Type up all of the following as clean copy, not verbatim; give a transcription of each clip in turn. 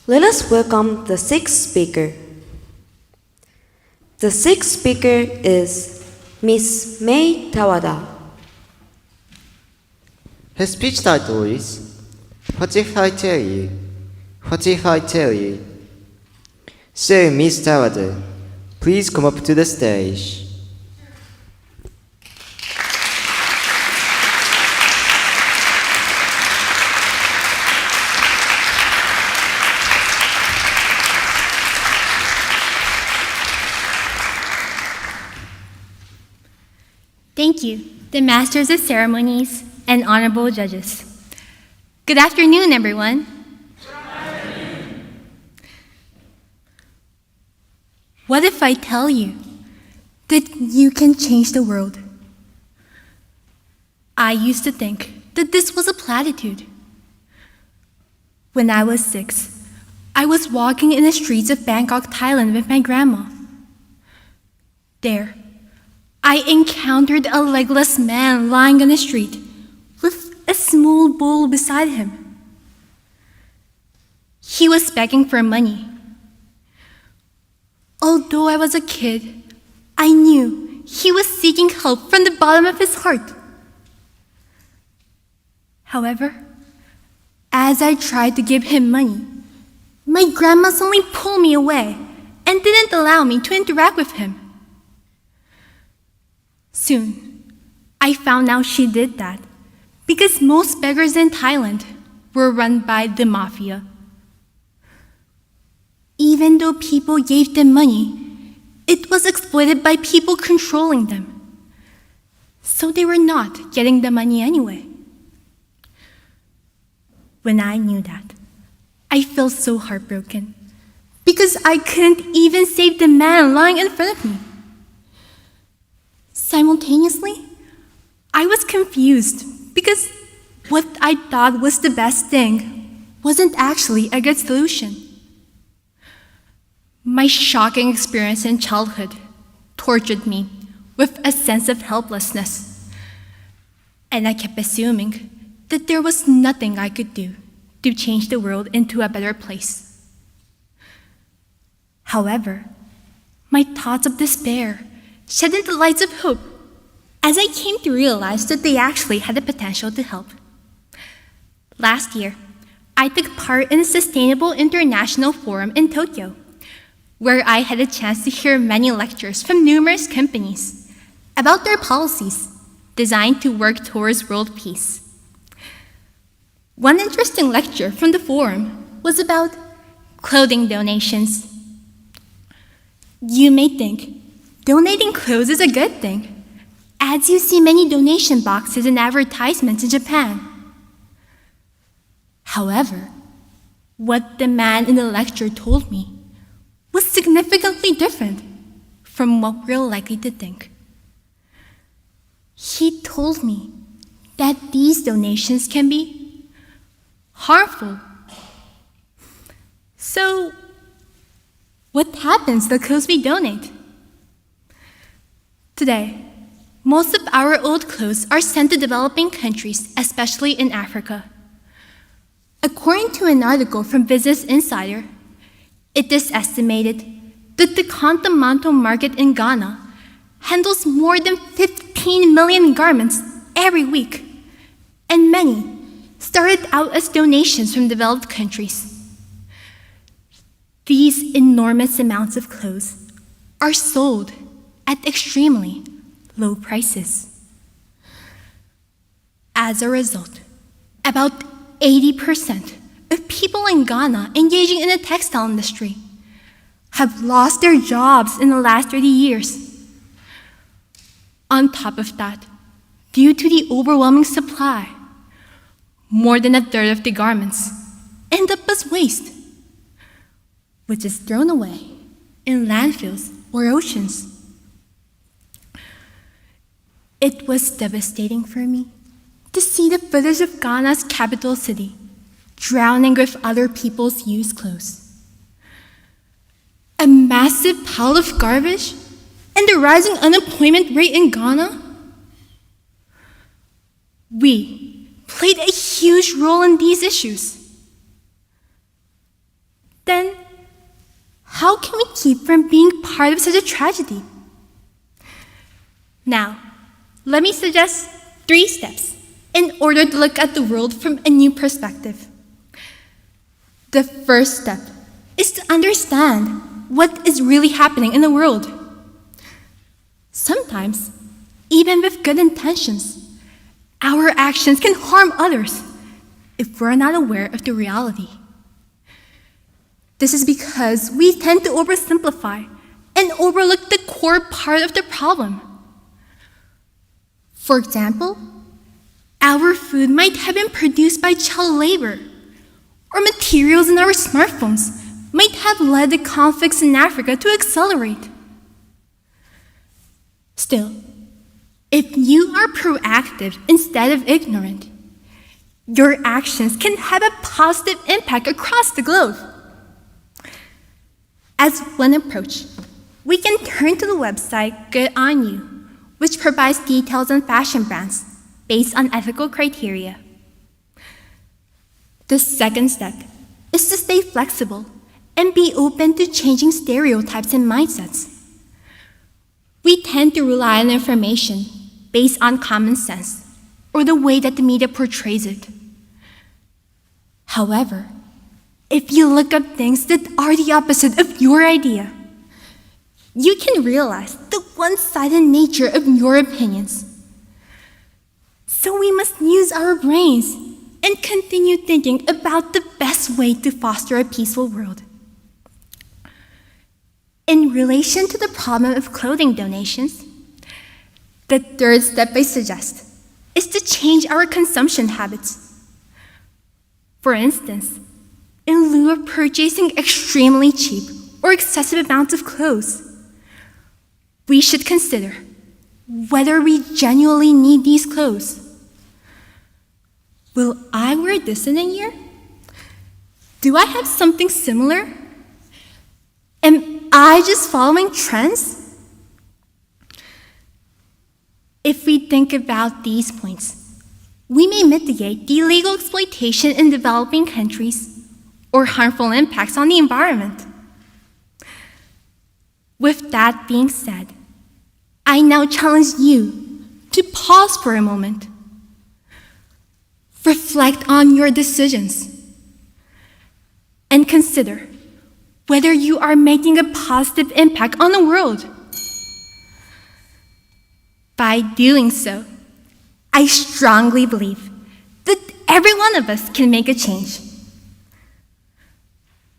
Let us welcome the sixth speaker. The sixth speaker is Ms Mei Tawada. His speech title is, What if I tell you? What if I tell you? So, Ms Tawada, please come up to the stage. Thank you, the Masters of Ceremonies and Honorable Judges. Good afternoon, everyone. Good afternoon. What if I tell you that you can change the world? I used to think that this was a platitude. When I was 6, I was walking in the streets of Bangkok, Thailand with my grandma. There, I encountered a legless man lying on the street with a small bowl beside him. He was begging for money. Although I was a kid, I knew he was seeking help from the bottom of his heart. However, as I tried to give him money, my grandma suddenly pulled me away and didn't allow me to interact with him. Soon, I found out she did that because most beggars in Thailand were run by the mafia. Even though people gave them money, it was exploited by people controlling them. So they were not getting the money anyway. When I knew that, I felt so heartbroken because I couldn't even save the man lying in front of me. Simultaneously, I was confused because what I thought was the best thing wasn't actually a good solution. My shocking experience in childhood tortured me with a sense of helplessness, and I kept assuming that there was nothing I could do to change the world into a better place. However, my thoughts of despair shedding the lights of hope as I came to realize that they actually had the potential to help. Last year, I took part in a Sustainable International Forum in Tokyo, where I had a chance to hear many lectures from numerous companies about their policies designed to work towards world peace. One interesting lecture from the forum was about clothing donations. You may think donating clothes is a good thing, as you see many donation boxes and advertisements in Japan. However, what the man in the lecture told me was significantly different from what we're likely to think. He told me that these donations can be harmful. So, what happens to the clothes we donate? Today, most of our old clothes are sent to developing countries, especially in Africa. According to an article from Business Insider, it is estimated that the Contamanto market in Ghana handles more than 15 million garments every week, and many started out as donations from developed countries. These enormous amounts of clothes are sold at extremely low prices. As a result, about 80% of people in Ghana engaging in the textile industry have lost their jobs in the last 30 years. On top of that, due to the overwhelming supply, more than a third of the garments end up as waste, which is thrown away in landfills or oceans. It was devastating for me to see the footage of Ghana's capital city drowning with other people's used clothes. A massive pile of garbage and the rising unemployment rate in Ghana? We played a huge role in these issues. how can we keep from being part of such a tragedy? Now, let me suggest 3 steps in order to look at the world from a new perspective. The first step is to understand what is really happening in the world. Sometimes, even with good intentions, our actions can harm others if we're not aware of the reality. This is because we tend to oversimplify and overlook the core part of the problem. For example, our food might have been produced by child labor, or materials in our smartphones might have led the conflicts in Africa to accelerate. Still, if you are proactive instead of ignorant, your actions can have a positive impact across the globe. As one approach, we can turn to the website Good On You, which provides details on fashion brands based on ethical criteria. The second step is to stay flexible and be open to changing stereotypes and mindsets. We tend to rely on information based on common sense or the way that the media portrays it. However, if you look up things that are the opposite of your idea, you can realize the one-sided nature of your opinions. So we must use our brains and continue thinking about the best way to foster a peaceful world. In relation to the problem of clothing donations, the third step I suggest is to change our consumption habits. For instance, in lieu of purchasing extremely cheap or excessive amounts of clothes, we should consider whether we genuinely need these clothes. Will I wear this in a year? Do I have something similar? Am I just following trends? If we think about these points, we may mitigate the illegal exploitation in developing countries or harmful impacts on the environment. With that being said, I now challenge you to pause for a moment. Reflect on your decisions and consider whether you are making a positive impact on the world. By doing so, I strongly believe that every one of us can make a change.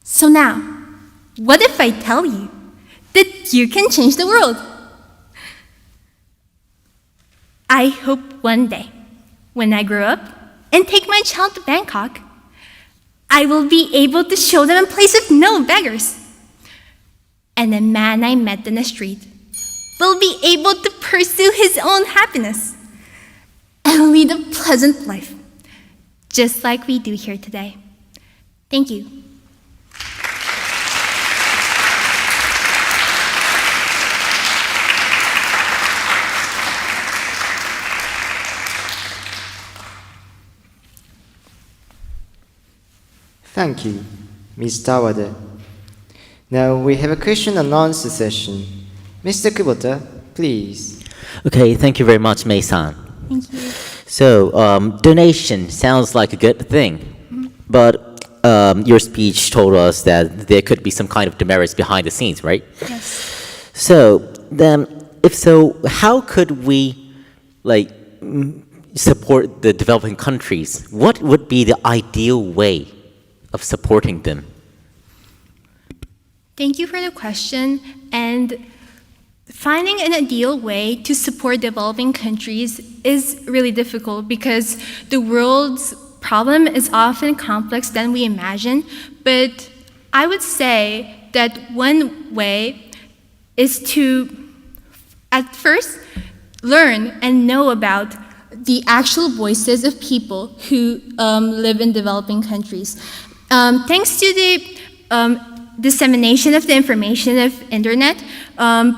So now, what if I tell you that you can change the world? I hope one day, when I grow up and take my child to Bangkok, I will be able to show them a place with no beggars. And the man I met in the street will be able to pursue his own happiness and lead a pleasant life, just like we do here today. Thank you. Thank you, Ms. Tawada. Now we have a question and answer session. Mr. Kubota, please. Okay, thank you very much, Mei-san. Thank you. So, donation sounds like a good thing, but your speech told us that there could be some kind of demerits behind the scenes, right? Yes. So, then, if so, how could we, support the developing countries? What would be the ideal way of supporting them? Thank you for the question. And finding an ideal way to support developing countries is really difficult because the world's problem is often complex than we imagine. But I would say that one way is to, at first, learn and know about the actual voices of people who live in developing countries. Thanks to the dissemination of the information of internet,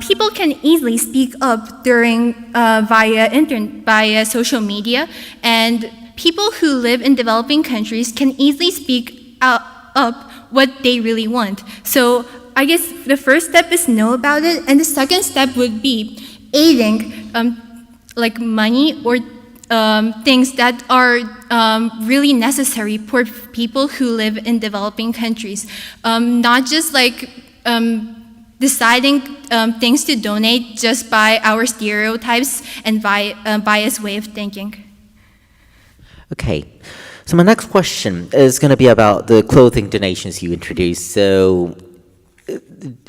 people can easily speak up via social media, and people who live in developing countries can easily speak up what they really want. So I guess the first step is know about it, and the second step would be aiding like money or things that are really necessary for people who live in developing countries. Not just like deciding things to donate just by our stereotypes and biased way of thinking. Okay, so my next question is going to be about the clothing donations you introduced. So,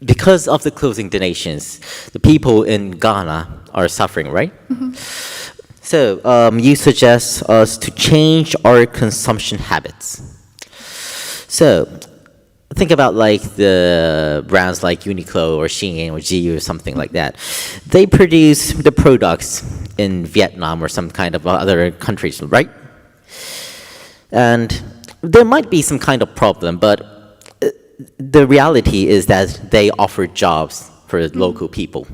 because of the clothing donations, the people in Ghana are suffering, right? So, you suggest us to change our consumption habits. So, think about like the brands like Uniqlo or Shein or GU or something like that. They produce the products in Vietnam or some kind of other countries, right? And there might be some kind of problem, but the reality is that they offer jobs for local people.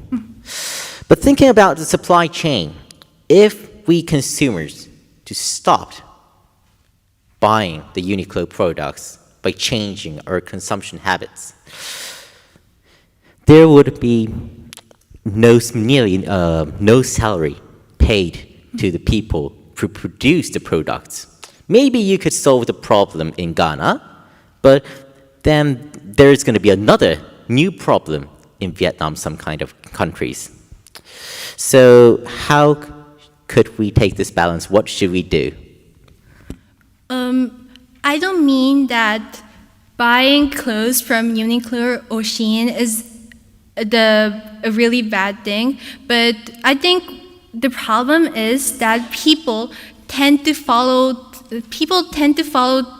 But thinking about the supply chain, if we consumers to stop buying the Uniqlo products by changing our consumption habits, there would be no salary paid to the people who produce the products. Maybe you could solve the problem in Ghana, but then there's going to be another new problem in Vietnam, some kind of countries. So how could we take this balance? What should we do? I don't mean that buying clothes from Uniqlo or Shein is a really bad thing, but I think the problem is that people tend to follow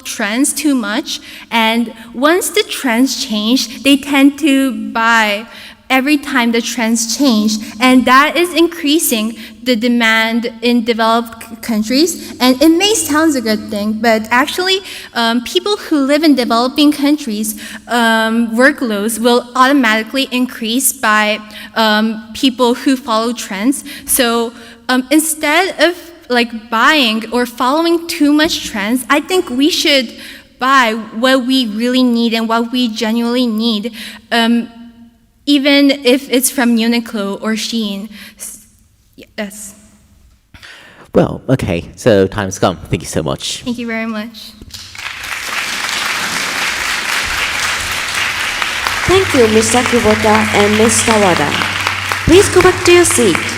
trends too much, and once the trends change, they tend to buy every time the trends change, and that is increasing the demand in developed countries. And it may sound a good thing, but actually people who live in developing countries, workloads will automatically increase by people who follow trends. So instead of like buying or following too much trends, I think we should buy what we really need and what we genuinely need, even if it's from Uniqlo or Shein. Yes. Well, okay, so time's come. Thank you so much. Thank you very much. Thank you, Mr. Kubota and Ms. Tawada. Please go back to your seat.